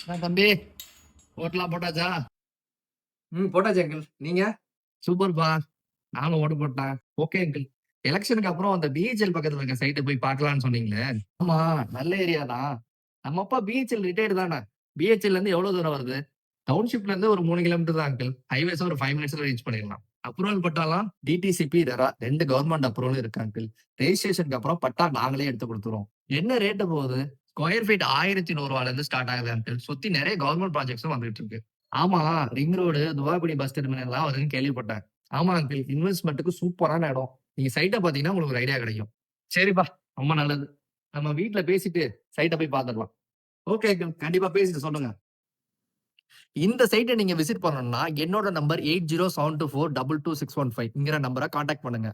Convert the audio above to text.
தம்பி, ஓட்டெல்லாம் போட்டாச்சா? போட்டாச்சு அங்கிள். நீங்க? சூப்பர்ப்பா. நானும் ஓட்டு போட்டேன். Okay uncle. எலக்ஷனுக்கு அப்புறம் அந்த பிஹெச்எல் பக்கத்துல இருக்க சைட்ட போய் பார்க்கலாம்னு சொன்னீங்களே. ஆமா, நல்ல ஏரியா தான். நம்ம அப்பா பிஹெச்எல் ரிட்டயர்டு தானே. பிஹெச்எல்ல இருந்து எவ்வளவு தூரம் வருது? டவுன்ஷிப்ல இருந்து ஒரு 3 கிலோமீட்டர் தான் அங்கிள். ஹைவேஸ ஒரு 5 மினிட்ஸ்ல ரீச் பண்ணிடலாம். அப்ரூவல் பட்டாலாம் டிடிசிபி, ரெரா 2 கவர்ன்மென்ட் அப்ரூவலும் இருக்கு அங்கிள். ரெஜிஸ்ட்ரேஷனுக்கு அப்புறம் பட்டா நாங்களே எடுத்து குடுத்துருவோம். என்ன ரேட் போகுது? ஸ்கொயர் ஃபீட் ரூ. 1100 இருந்து ஸ்டார்ட் ஆகுது அங்கிள். சுத்தி நெறைய கவர்ன்மென்ட் ப்ராஜெக்ட்ஸும் வந்துட்டு இருக்கு. ஆமா, ரிங் ரோடு, துவாக்குடி பஸ் டெர்மினல்லாம் வருதுன்னு கேள்விப்பட்டேன். ஆமா அங்கிள். இன்வெஸ்ட்மென்ட்க்கு சூப்பரான இடம். நீங்க சைட்ட பார்த்தீங்கன்னா உங்களுக்கு ஒரு ஐடியா கிடைக்கும். சரிப்பா, ரொம்ப நல்லது. நம்ம வீட்ல பேசிட்டு சைட்ட போய் பார்த்துடலாம். Okay uncle. கண்டிப்பா பேசிட்டு சொல்லுங்க. இந்த சைட்ட நீங்க விசிட் பண்ணணும்னா, என்னோட நம்பர் 8072422615ங்கிற நம்பர கான்டாக்ட் பண்ணுங்க.